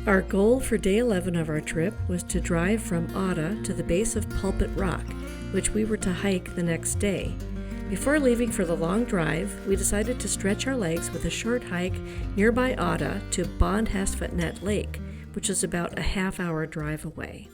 Our goal for day 11 of our trip was to drive from Otta to the base of Pulpit Rock, which we were to hike the next day. Before leaving for the long drive, we decided to stretch our legs with a short hike nearby Otta to Bondhusvatnet Lake, which is about a half-hour drive away.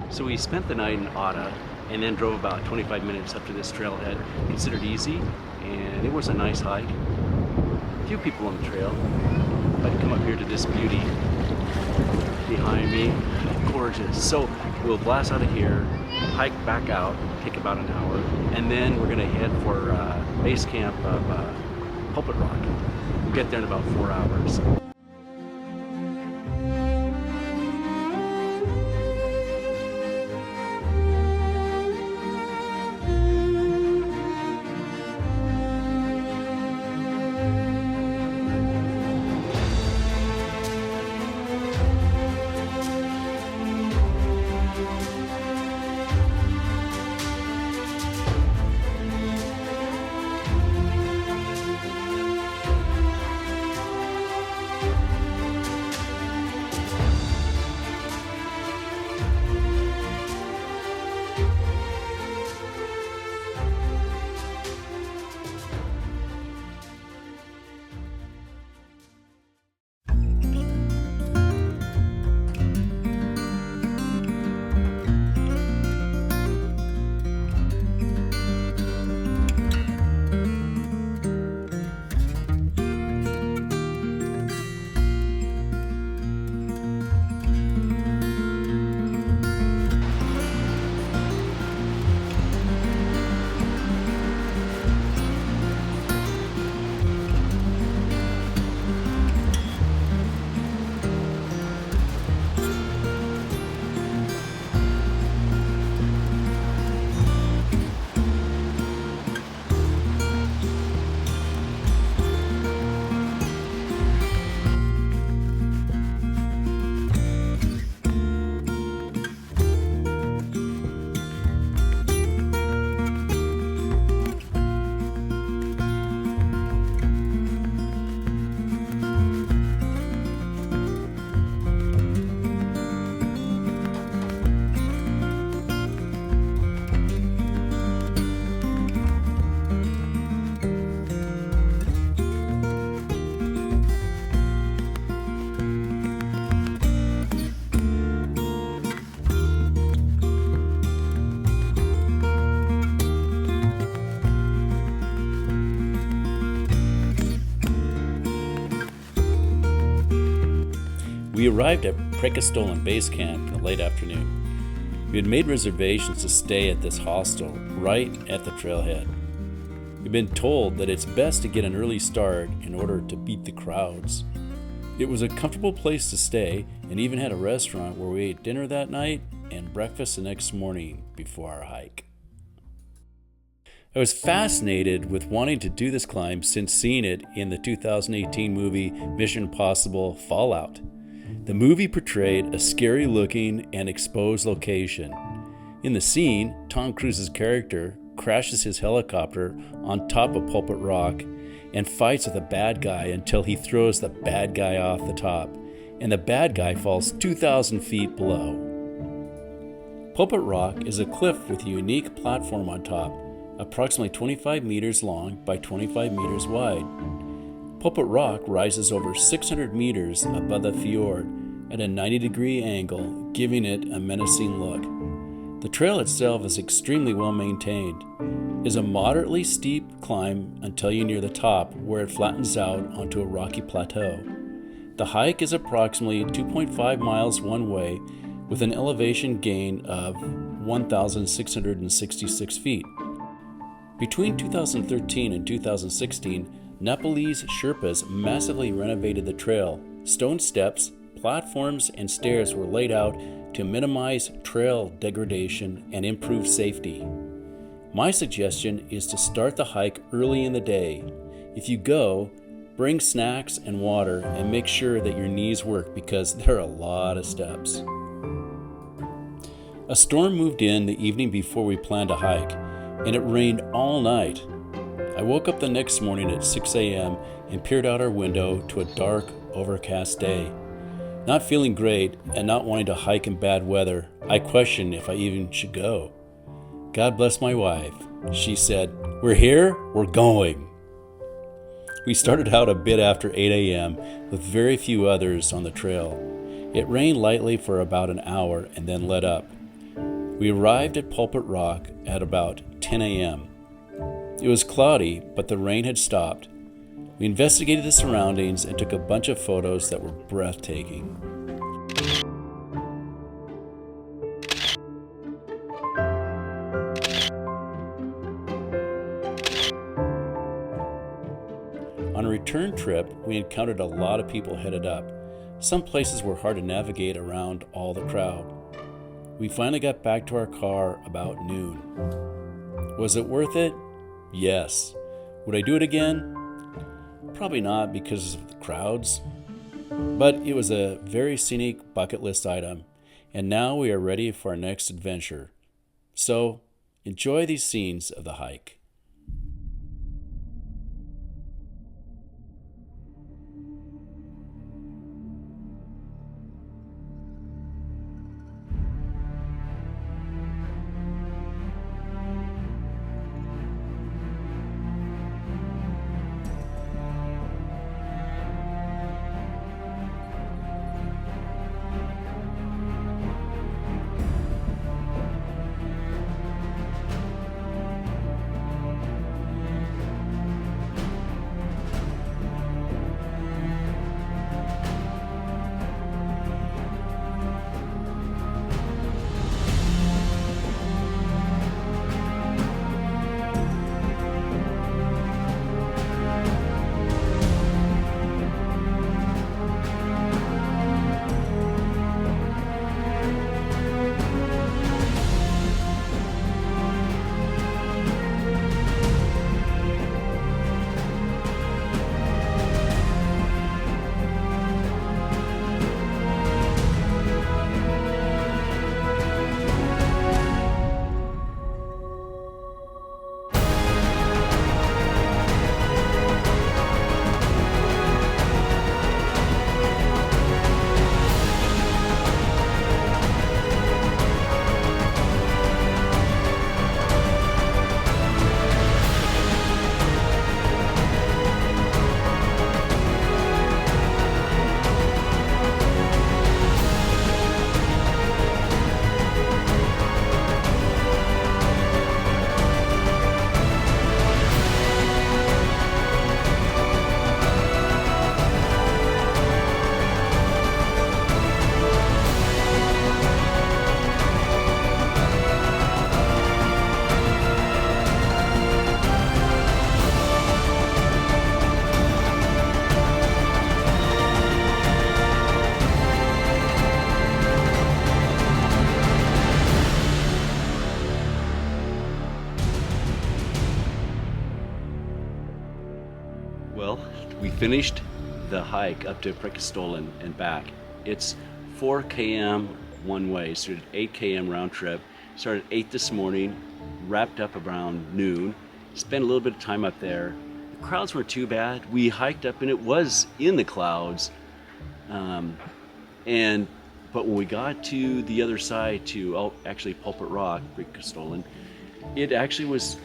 So we spent the night in Otta and then drove about 25 minutes up to this trailhead, considered easy, and it was a nice hike. A few people on the trail. I'd come up here to this beauty behind me. Gorgeous. So we'll blast out of here, hike back out, take about an hour, and then we're gonna head for base camp of Pulpit Rock. We'll get there in about 4 hours. We arrived at Preikestolen base camp in the late afternoon. We had made reservations to stay at this hostel right at the trailhead. We've been told that it's best to get an early start in order to beat the crowds. It was a comfortable place to stay and even had a restaurant where we ate dinner that night and breakfast the next morning before our hike. I was fascinated with wanting to do this climb since seeing it in the 2018 movie Mission Impossible Fallout. The movie portrayed a scary-looking and exposed location. In the scene, Tom Cruise's character crashes his helicopter on top of Pulpit Rock and fights with a bad guy until he throws the bad guy off the top, and the bad guy falls 2,000 feet below. Pulpit Rock is a cliff with a unique platform on top, approximately 25 meters long by 25 meters wide. Pulpit Rock rises over 600 meters above the fjord at a 90-degree angle, giving it a menacing look. The trail itself is extremely well maintained. It is a moderately steep climb until you near the top, where it flattens out onto a rocky plateau. The hike is approximately 2.5 miles one way, with an elevation gain of 1,666 feet. Between 2013 and 2016, Nepalese Sherpas massively renovated the trail. Stone steps, platforms, and stairs were laid out to minimize trail degradation and improve safety. My suggestion is to start the hike early in the day. If you go, bring snacks and water and make sure that your knees work because there are a lot of steps. A storm moved in the evening before we planned to hike, and it rained all night. I woke up the next morning at 6 a.m. and peered out our window to a dark, overcast day. Not feeling great and not wanting to hike in bad weather, I questioned if I even should go. God bless my wife. She said, "We're here, we're going." We started out a bit after 8 a.m. with very few others on the trail. It rained lightly for about an hour and then let up. We arrived at Pulpit Rock at about 10 a.m. It was cloudy, but the rain had stopped. We investigated the surroundings and took a bunch of photos that were breathtaking. On a return trip, we encountered a lot of people headed up. Some places were hard to navigate around all the crowd. We finally got back to our car about noon. Was it worth it? Yes. Would I do it again? Probably not because of the crowds, but it was a very scenic bucket list item, and now we are ready for our next adventure. So, enjoy these scenes of the hike. Well, we finished the hike up to Preikestolen and back. It's 4 km one way, so 8 km round trip. Started at 8 this morning, wrapped up around noon, spent a little bit of time up there. The crowds weren't too bad. We hiked up and it was in the clouds. But when we got to the other side to actually Pulpit Rock, Preikestolen, it actually was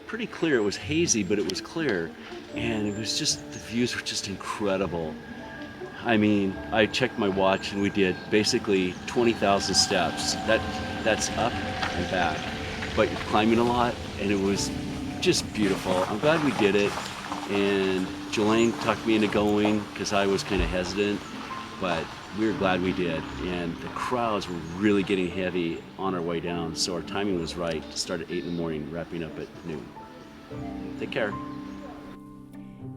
pretty clear. It was hazy, but it was clear. And it was just, the views were just incredible. I mean, I checked my watch and we did basically 20,000 steps. That's up and back. But you're climbing a lot and it was just beautiful. I'm glad we did it. And Jelaine talked me into going because I was kind of hesitant, but we were glad we did. And the crowds were really getting heavy on our way down, so our timing was right to start at 8 in the morning, wrapping up at noon. Take care.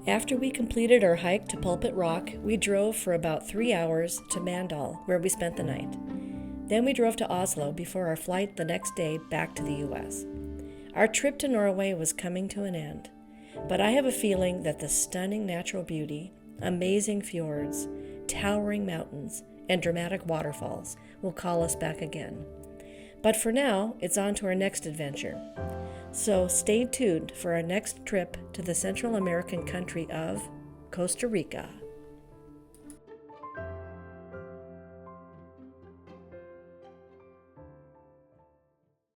After we completed our hike to Pulpit Rock, we drove for about 3 hours to Mandal, where we spent the night. Then we drove to Oslo before our flight the next day back to the U.S. Our trip to Norway was coming to an end, but I have a feeling that the stunning natural beauty, amazing fjords, towering mountains, and dramatic waterfalls will call us back again. But for now, it's on to our next adventure. So stay tuned for our next trip to the Central American country of Costa Rica.